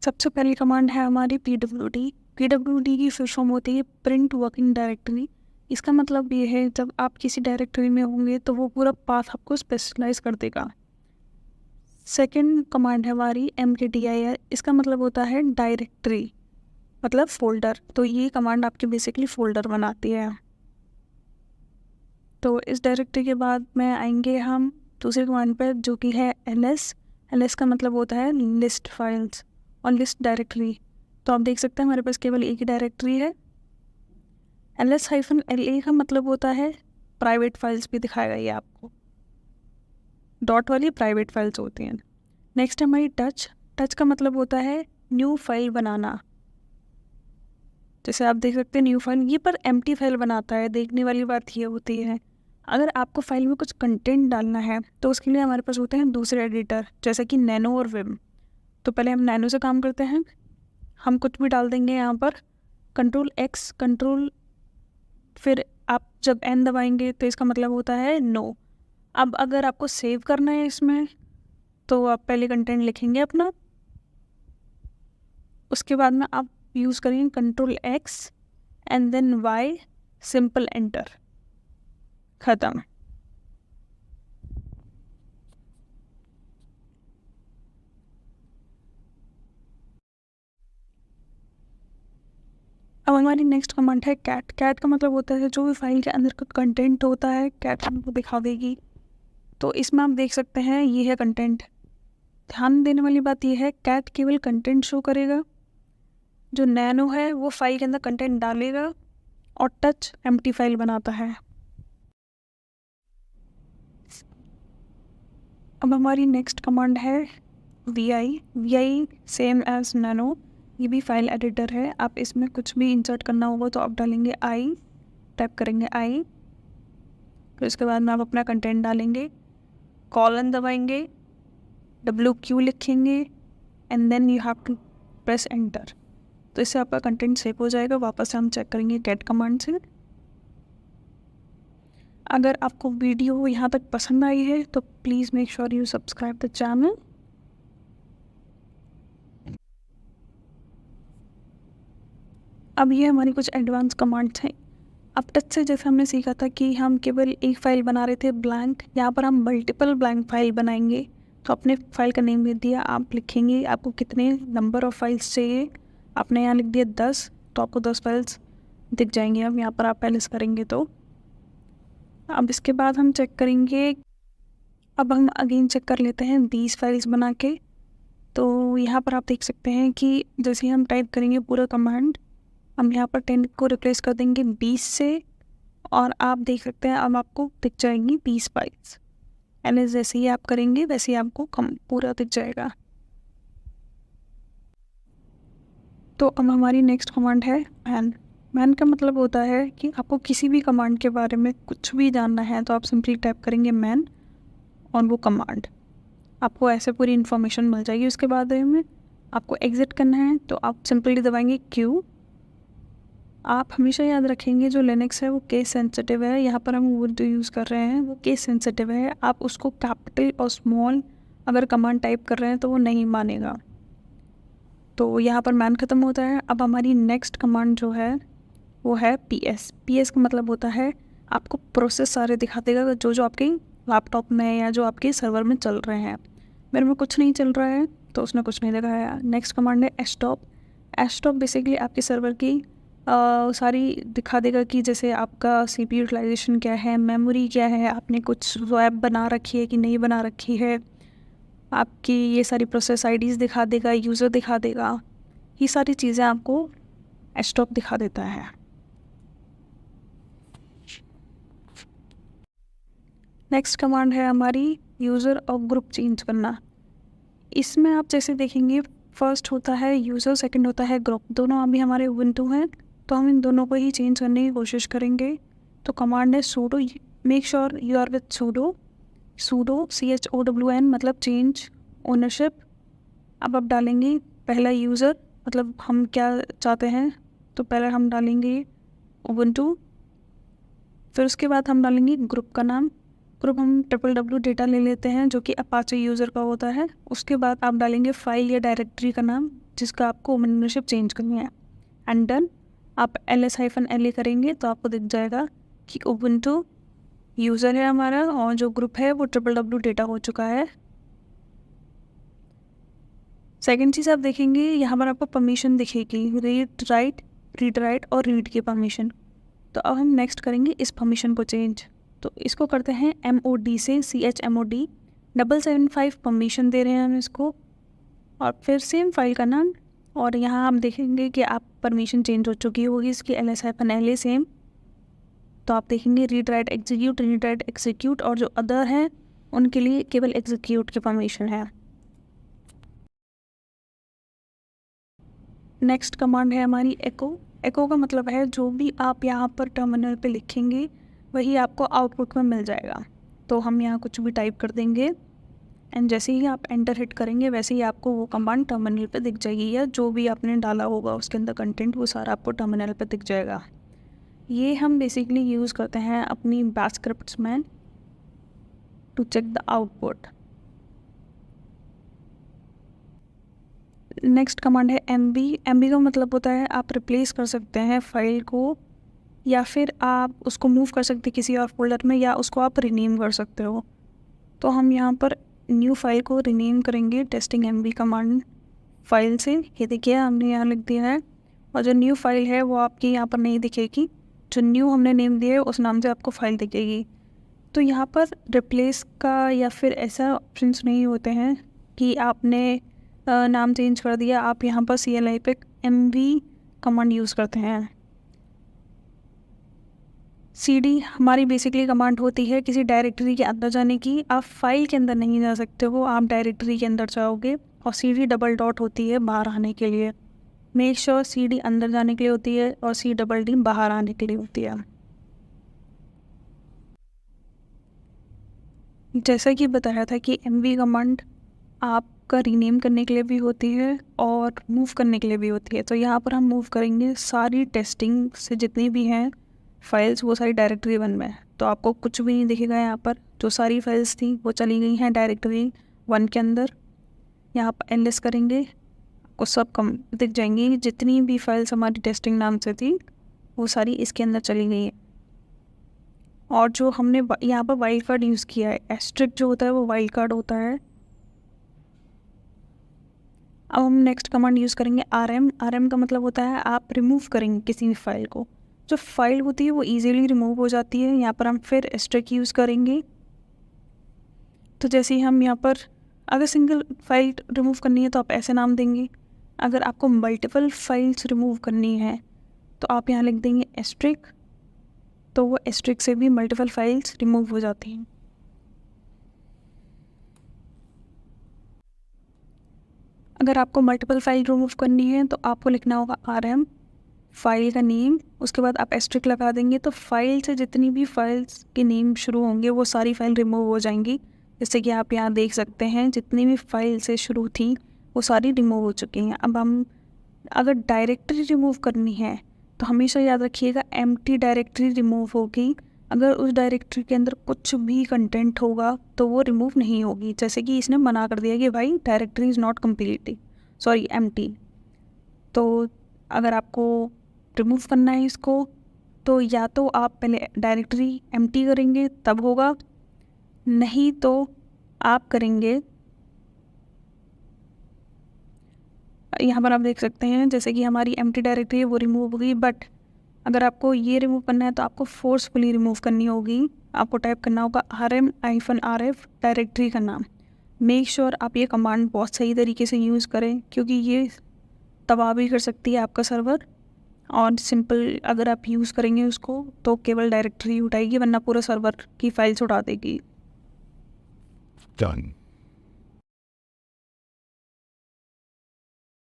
सबसे पहली कमांड है हमारी PWD। PWD की फुल फॉर्म होती है प्रिंट वर्किंग डायरेक्टरी। इसका मतलब ये है जब आप किसी डायरेक्टरी में होंगे तो वो पूरा पाथ आपको स्पेशलाइज कर देगा। सेकंड कमांड है हमारी MKDIR। इसका मतलब होता है डायरेक्टरी मतलब फोल्डर। तो ये कमांड आपकी बेसिकली फोल्डर बनाती है। तो इस डायरेक्टरी के बाद में आएंगे हम दूसरी कमांड पर जो कि है LS। LS का मतलब होता है लिस्ट फाइल्स और लिस्ट डायरेक्टरी। तो आप देख सकते हैं हमारे पास केवल एक ही डायरेक्टरी है। LS-LA का मतलब होता है प्राइवेट फाइल्स भी दिखाएगा ये आपको। डॉट वाली प्राइवेट फाइल्स होती हैं। नेक्स्ट है हमारी टच। टच का मतलब होता है न्यू फाइल बनाना। जैसे आप देख सकते हैं न्यू फाइल, ये पर एम्प्टी फाइल बनाता है। देखने वाली बात ये होती है अगर आपको फाइल में कुछ कंटेंट डालना है तो उसके लिए हमारे पास होते हैं दूसरे एडिटर जैसे कि नैनो और विम। तो पहले हम नैनो से काम करते हैं। हम कुछ भी डाल देंगे यहाँ पर Ctrl+X कंट्रोल, फिर आप जब N दबाएंगे तो इसका मतलब होता है नो। अब अगर आपको सेव करना है इसमें तो आप पहले कंटेंट लिखेंगे अपना, उसके बाद में आप यूज़ करेंगे Ctrl+X and then Y, simple enter, ख़त्म। अब हमारी नेक्स्ट कमांड है कैट। कैट का मतलब होता है जो भी फाइल के अंदर का कंटेंट होता है कैट हमको दिखा देगी। तो इसमें आप देख सकते हैं ये है कंटेंट। ध्यान देने वाली बात यह है कैट केवल कंटेंट शो करेगा, जो नैनो है वो फाइल के अंदर कंटेंट डालेगा और टच एम्प्टी फाइल बनाता है। अब हमारी नेक्स्ट कमांड है VI। VI same as nano, ये भी फाइल एडिटर है। आप इसमें कुछ भी इंसर्ट करना होगा तो आप डालेंगे I, टाइप करेंगे I, फिर उसके बाद में आप अपना कंटेंट डालेंगे, कॉलन दबाएंगे, WQ लिखेंगे and then you have to press enter. तो इससे आपका कंटेंट सेव हो जाएगा। वापस से हम चेक करेंगे कैट कमांड से। अगर आपको वीडियो यहाँ तक पसंद आई है तो please make sure you subscribe the channel. अब ये हमारी कुछ एडवांस कमांड्स हैं। अब टच से जैसे हमने सीखा था कि हम केवल एक फ़ाइल बना रहे थे ब्लैंक, यहाँ पर हम मल्टीपल ब्लैंक फाइल बनाएंगे। तो अपने फाइल का नेम दे दिया, आप लिखेंगे आपको कितने नंबर ऑफ़ फाइल्स चाहिए। आपने यहाँ लिख दिया 10, तो आपको 10 फाइल्स दिख जाएंगी। अब यहाँ पर आप पहले से करेंगे तो अब इसके बाद हम चेक करेंगे। अब हम अगेन चेक कर लेते हैं 20 फाइल्स बना के। तो यहाँ पर आप देख सकते हैं कि जैसे हम टाइप करेंगे पूरा कमांड, हम यहाँ पर 10 को रिप्लेस कर देंगे 20 से और आप देख सकते हैं अब आपको दिख जाएंगी 20 फाइल्स। एंड जैसे ही आप करेंगे वैसे ही आपको पूरा दिख जाएगा। तो अब हमारी नेक्स्ट कमांड है मैन। मैन का मतलब होता है कि आपको किसी भी कमांड के बारे में कुछ भी जानना है तो आप सिंपली टाइप करेंगे मैन और वो कमांड, आपको ऐसे पूरी इन्फॉर्मेशन मिल जाएगी। उसके बाद में आपको एग्ज़िट करना है तो आप सिंपली दबाएंगे Q। आप हमेशा याद रखेंगे जो लिनक्स है वो केस सेंसिटिव है। यहाँ पर हम वो जो यूज़ कर रहे हैं वो केस सेंसिटिव है। आप उसको कैपिटल और स्मॉल अगर कमांड टाइप कर रहे हैं तो वो नहीं मानेगा। तो यहाँ पर मैन ख़त्म होता है। अब हमारी नेक्स्ट कमांड जो है वो है PS। PS का मतलब होता है आपको प्रोसेस सारे दिखा देगा जो जो आपके लैपटॉप में या जो आपके सर्वर में चल रहे हैं। मेरे में कुछ नहीं चल रहा है तो उसने कुछ नहीं दिखाया। नेक्स्ट कमांड है stop। stop बेसिकली आपके सर्वर की सारी दिखा देगा कि जैसे आपका CPU यूटिलाइजेशन क्या है, मेमोरी क्या है, आपने कुछ वेब बना रखी है कि नहीं बना रखी है, आपकी ये सारी प्रोसेस IDs दिखा देगा, यूज़र दिखा देगा। ये सारी चीज़ें आपको stop दिखा देता है। नेक्स्ट कमांड है हमारी यूज़र और ग्रुप चेंज करना। इसमें आप जैसे देखेंगे फर्स्ट होता है यूज़र, सेकंड होता है ग्रुप। दोनों अभी हमारे उबुंटू हैं तो हम इन दोनों को ही चेंज करने की कोशिश करेंगे। तो कमांड है sudo, make sure you are with sudo CHOWN मतलब चेंज ओनरशिप। अब आप डालेंगे पहला यूज़र मतलब हम क्या चाहते हैं, तो पहले हम डालेंगे उबुंटू, फिर उसके बाद हम डालेंगे ग्रुप का नाम। ग्रुप हम www डेटा ले लेते हैं जो कि अपाचे यूज़र का होता है। उसके बाद आप डालेंगे फाइल या डायरेक्टरी का नाम, जिसका आपको ओनरशिप चेंज करनी है। And done. आप ls-la करेंगे तो आपको दिख जाएगा कि उबुंटू यूज़र है हमारा और जो ग्रुप है वो www डेटा हो चुका है। सेकेंड चीज़ आप देखेंगे यहाँ पर आपको परमिशन दिखेगी, रीड राइट और रीड की परमिशन। तो अब हम नेक्स्ट करेंगे इस परमिशन को चेंज। तो इसको करते हैं MOD से CHMOD 775 परमिशन दे रहे हैं हम इसको, और फिर सेम फाइल का नाम। और यहाँ आप देखेंगे कि आप परमिशन चेंज हो चुकी होगी इसकी ls-la सेम। तो आप देखेंगे रीड राइट एग्जीक्यूट और जो अदर हैं उनके लिए केवल एग्जीक्यूट की परमिशन है। नेक्स्ट कमांड है हमारी एको का मतलब है जो भी आप यहाँ पर टर्मिनल पे लिखेंगे वही आपको आउटपुट में मिल जाएगा। तो हम यहाँ कुछ भी टाइप कर देंगे एंड जैसे ही आप एंटर हिट करेंगे वैसे ही आपको वो कमांड टर्मिनल पे दिख जाएगी, या जो भी आपने डाला होगा उसके अंदर कंटेंट वो सारा आपको टर्मिनल पे दिख जाएगा। ये हम बेसिकली यूज़ करते हैं अपनी बैश स्क्रिप्ट्स में to check the output. Next command है MB का मतलब होता है आप रिप्लेस कर सकते हैं फाइल को, या फिर आप उसको मूव कर सकते हैं किसी और फोल्डर में, या उसको आप रीनेम कर सकते हो। तो हम यहाँ पर न्यू फाइल को रीनेम करेंगे टेस्टिंग MB कमांड फाइल से। ये देखिए हमने यहाँ लिख दिया है, और जो न्यू फाइल है वो आपकी यहाँ पर नहीं दिखेगी, जो न्यू हमने नेम दिया है उस नाम से आपको फाइल दिखेगी। तो यहाँ पर रिप्लेस का या फिर ऐसा ऑप्शंस नहीं होते हैं कि आपने नाम चेंज कर दिया। आप यहाँ पर CLI पे MB कमांड यूज़ करते हैं। CD हमारी बेसिकली कमांड होती है किसी डायरेक्टरी के अंदर जाने की। आप फाइल के अंदर नहीं जा सकते हो, आप डायरेक्टरी के अंदर जाओगे। और CD होती है बाहर आने के लिए। मेक श्योर CD अंदर जाने के लिए होती है और CD बाहर आने के लिए होती है। जैसा कि बताया था कि MB कमांड आपका रीनेम करने के लिए भी होती है और मूव करने के लिए भी होती है। तो यहाँ पर हम मूव करेंगे सारी टेस्टिंग से जितनी भी हैं फाइल्स वो सारी डायरेक्टरी 1 में। तो आपको कुछ भी नहीं दिखेगा यहाँ पर, जो सारी फाइल्स थी वो चली गई हैं डायरेक्टरी 1 के अंदर। यहाँ पर ls करेंगे, आपको सब कम दिख जाएंगी। जितनी भी फाइल्स हमारी टेस्टिंग नाम से थी वो सारी इसके अंदर चली गई हैं। और जो हमने यहाँ पर वाइल्ड कार्ड यूज़ किया है, एस्ट्रिक जो होता है वो वाइल्ड कार्ड होता है। अब हम नेक्स्ट कमांड यूज़ करेंगे RM का मतलब होता है आप रिमूव करेंगे किसी भी फाइल को। जो फाइल होती है वो इजीली रिमूव हो जाती है। यहाँ पर हम फिर एस्ट्रिक यूज़ करेंगे। तो जैसे ही हम यहाँ पर अगर सिंगल फाइल रिमूव करनी है तो आप ऐसे नाम देंगे। अगर आपको मल्टीपल फाइल्स रिमूव करनी है तो आप यहाँ लिख देंगे एस्ट्रिक। तो वो एस्ट्रिक से भी मल्टीपल फाइल्स रिमूव हो जाती हैं। अगर आपको मल्टीपल फाइल रिमूव करनी है तो आपको लिखना होगा RM फाइल का नेम, उसके बाद आप एस्ट्रिक लगा देंगे। तो फाइल से जितनी भी फाइल्स के नेम शुरू होंगे वो सारी फाइल रिमूव हो जाएंगी। जैसे कि आप यहाँ देख सकते हैं जितनी भी फाइल से शुरू थी वो सारी रिमूव हो चुकी हैं। अब हम अगर डायरेक्टरी रिमूव करनी है तो हमेशा याद रखिएगा एम्प्टी डायरेक्टरी रिमूव होगी। अगर उस डायरेक्टरी के अंदर कुछ भी कंटेंट होगा तो वो रिमूव नहीं होगी। जैसे कि इसने मना कर दिया कि भाई directory is not completely empty. तो अगर आपको रिमूव करना है इसको तो या तो आप पहले डायरेक्टरी एम्प्टी करेंगे तब होगा, नहीं तो आप करेंगे, यहाँ पर आप देख सकते हैं जैसे कि हमारी एम्प्टी डायरेक्टरी है वो रिमूव होगी। बट अगर आपको ये रिमूव करना है तो आपको फोर्सफुली रिमूव करनी होगी। आपको टाइप करना होगा RM-RF डायरेक्टरी का नाम। मेक श्योर आप ये कमांड बहुत सही तरीके से यूज़ करें, क्योंकि ये तबाह भी कर सकती है आपका सर्वर। और सिंपल अगर आप यूज़ करेंगे उसको तो केवल डायरेक्टरी उठाएगी, वरना पूरा सर्वर की फाइल्स उठा देगी। Done.